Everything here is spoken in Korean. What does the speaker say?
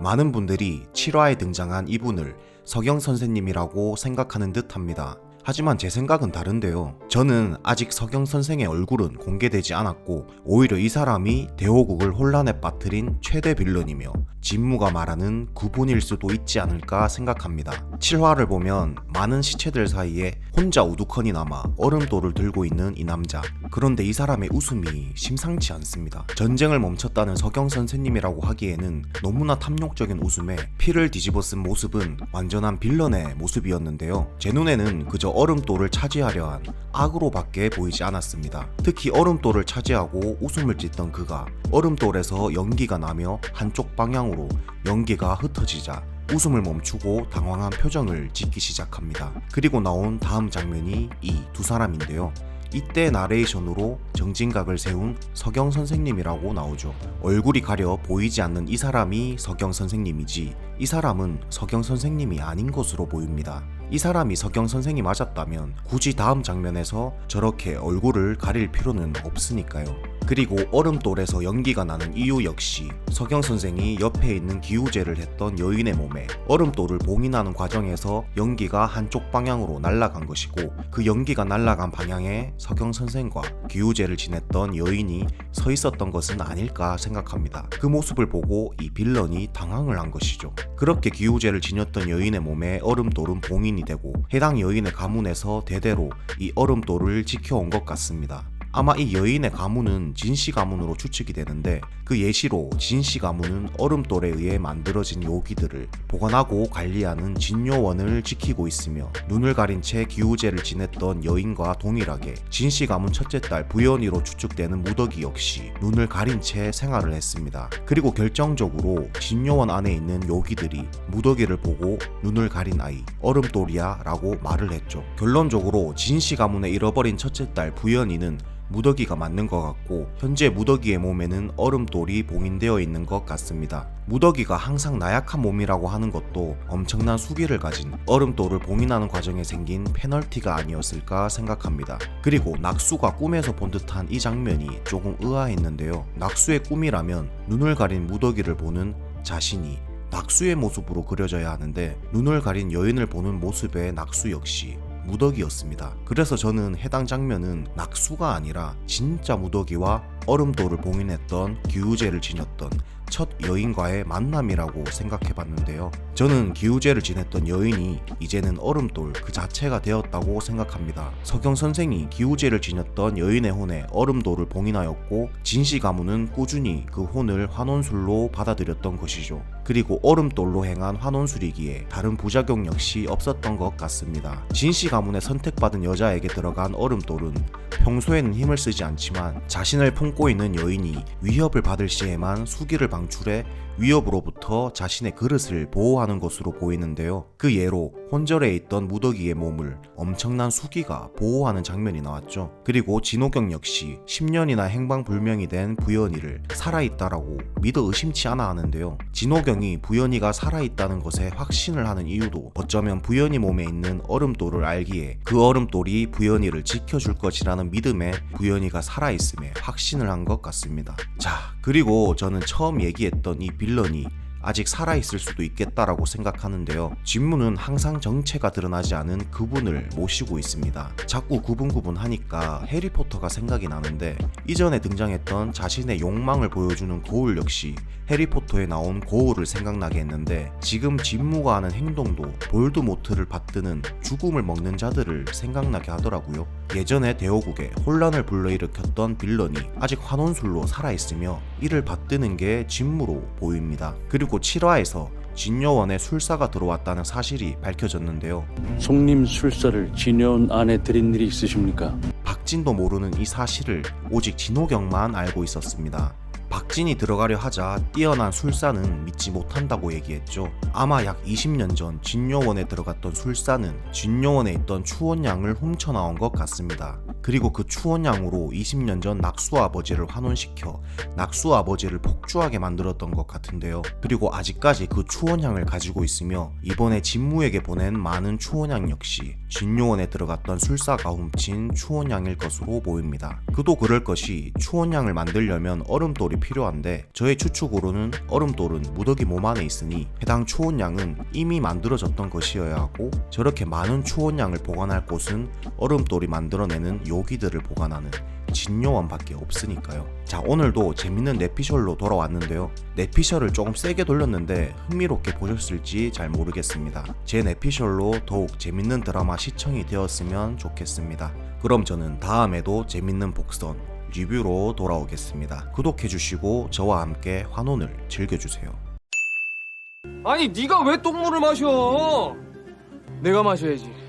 많은 분들이 7화에 등장한 이분을 서경 선생님이라고 생각하는 듯 합니다. 하지만 제 생각은 다른데요. 저는 아직 서경 선생의 얼굴은 공개되지 않았고 오히려 이 사람이 대호국을 혼란에 빠뜨린 최대 빌런이며 진무가 말하는 구분일 수도 있지 않을까 생각합니다. 7화를 보면 많은 시체들 사이에 혼자 우두커니 남아 얼음돌을 들고 있는 이 남자. 그런데 이 사람의 웃음이 심상치 않습니다. 전쟁을 멈췄다는 서경 선생님이라고 하기에는 너무나 탐욕적인 웃음에 피를 뒤집어 쓴 모습은 완전한 빌런의 모습이었는데요. 제 눈에는 그저 얼음돌을 차지하려 한 악으로밖에 보이지 않았습니다. 특히 얼음돌을 차지하고 웃음을 짓던 그가 얼음돌에서 연기가 나며 한쪽 방향으로 연기가 흩어지자 웃음을 멈추고 당황한 표정을 짓기 시작합니다. 그리고 나온 다음 장면이 이 두 사람인데요. 이때 나레이션으로 정진각을 세운 서경 선생님이라고 나오죠. 얼굴이 가려 보이지 않는 이 사람이 서경 선생님이지 이 사람은 서경 선생님이 아닌 것으로 보입니다. 이 사람이 서경 선생이 맞았다면 굳이 다음 장면에서 저렇게 얼굴을 가릴 필요는 없으니까요. 그리고 얼음돌에서 연기가 나는 이유 역시 서경 선생이 옆에 있는 기우제를 했던 여인의 몸에 얼음돌을 봉인하는 과정에서 연기가 한쪽 방향으로 날아간 것이고 그 연기가 날아간 방향에 서경 선생과 기우제를 지냈던 여인이 서 있었던 것은 아닐까 생각합니다. 그 모습을 보고 이 빌런이 당황을 한 것이죠. 그렇게 기우제를 지녔던 여인의 몸에 얼음돌은 봉인이 되고 해당 여인의 가문에서 대대로 이 얼음돌을 지켜온 것 같습니다. 아마 이 여인의 가문은 진씨 가문으로 추측이 되는데 그 예시로 진씨 가문은 얼음돌에 의해 만들어진 요기들을 보관하고 관리하는 진요원을 지키고 있으며 눈을 가린 채 기우제를 지냈던 여인과 동일하게 진씨 가문 첫째 딸 부연이로 추측되는 무덕이 역시 눈을 가린 채 생활을 했습니다. 그리고 결정적으로 진요원 안에 있는 요기들이 무덕이를 보고 눈을 가린 아이 얼음돌이야 라고 말을 했죠. 결론적으로 진씨 가문의 잃어버린 첫째 딸 부연이는 무더기가 맞는 것 같고 현재 무더기의 몸에는 얼음돌이 봉인되어 있는 것 같습니다. 무더기가 항상 나약한 몸이라고 하는 것도 엄청난 수기를 가진 얼음돌을 봉인하는 과정에 생긴 페널티가 아니었을까 생각합니다. 그리고 낙수가 꿈에서 본 듯한 이 장면이 조금 의아했는데요. 낙수의 꿈이라면 눈을 가린 무더기를 보는 자신이 낙수의 모습으로 그려져야 하는데 눈을 가린 여인을 보는 모습의 낙수 역시 무더기였습니다. 그래서 저는 해당 장면은 낙수가 아니라 진짜 무더기와 얼음돌을 봉인했던 기우제를 지녔던 첫 여인과의 만남이라고 생각해봤는데요. 저는 기우제를 지냈던 여인이 이제는 얼음돌 그 자체가 되었다고 생각합니다. 서경 선생이 기우제를 지녔던 여인의 혼에 얼음돌을 봉인하였고 진씨 가문은 꾸준히 그 혼을 환원술로 받아들였던 것이죠. 그리고 얼음돌로 행한 환원술이기에 다른 부작용 역시 없었던 것 같습니다. 진씨 가문의 선택받은 여자에게 들어간 얼음돌은 평소에는 힘을 쓰지 않지만 자신을 품고 있는 여인이 위협을 받을 시에만 수기를 방출해 위협으로부터 자신의 그릇을 보호하는 것으로 보이는데요. 그 예로 혼절에 있던 무더기의 몸을 엄청난 수기가 보호하는 장면이 나왔죠. 그리고 진호경 역시 10년이나 행방불명이 된 부연이를 살아있다라고 믿어 의심치 않아 하는데요. 진호경이 부연이가 살아있다는 것에 확신을 하는 이유도 어쩌면 부연이 몸에 있는 얼음돌을 알기에 그 얼음돌이 부연이를 지켜줄 것이라는 믿음에 부연이가 살아있음에 확신을 한 것 같습니다. 자, 그리고 저는 처음 얘기했던 이 빌런이 아직 살아있을 수도 있겠다라고 생각하는데요. 진무는 항상 정체가 드러나지 않은 그분을 모시고 있습니다. 자꾸 구분하니까 해리포터가 생각이 나는데 이전에 등장했던 자신의 욕망을 보여주는 거울 역시 해리포터에 나온 거울을 생각나게 했는데 지금 진무가 하는 행동도 볼드모트를 받드는 죽음을 먹는 자들을 생각나게 하더라고요. 예전에 대호국에 혼란을 불러일으켰던 빌런이 아직 환원술로 살아있으며 이를 받드는 게 진무로 보입니다. 그리고 7화에서 진요원에 술사가 들어왔다는 사실이 밝혀졌는데요. 송림 술사를 진요원 안에 들인 일이 있으십니까? 박진도 모르는 이 사실을 오직 진호경만 알고 있었습니다. 박진이 들어가려 하자 뛰어난 술사는 믿지 못한다고 얘기했죠. 아마 약 20년 전 진요원에 들어갔던 술사는 진요원에 있던 추원양을 훔쳐나온 것 같습니다. 그리고 그 추원양으로 20년 전 낙수 아버지를 환원시켜 낙수 아버지를 폭주하게 만들었던 것 같은데요. 그리고 아직까지 그 추원양을 가지고 있으며 이번에 진무에게 보낸 많은 추원양 역시 진요원에 들어갔던 술사가 훔친 추원양일 것으로 보입니다. 그도 그럴 것이 추원양을 만들려면 얼음돌이 필요한데 저의 추측으로는 얼음돌은 무더기 몸 안에 있으니 해당 추온양은 이미 만들어졌던 것이어야 하고 저렇게 많은 추온양을 보관할 곳은 얼음돌이 만들어내는 요기들을 보관하는 진요원밖에 없으니까요. 자, 오늘도 재밌는 뇌피셜로 돌아왔는데요. 뇌피셜을 조금 세게 돌렸는데 흥미롭게 보셨을지 잘 모르겠습니다. 제 뇌피셜로 더욱 재밌는 드라마 시청이 되었으면 좋겠습니다. 그럼 저는 다음에도 재밌는 복선 리뷰로 돌아오겠습니다. 구독해주시고 저와 함께 환혼을 즐겨주세요. 아니 네가 왜 똥물을 마셔? 내가 마셔야지.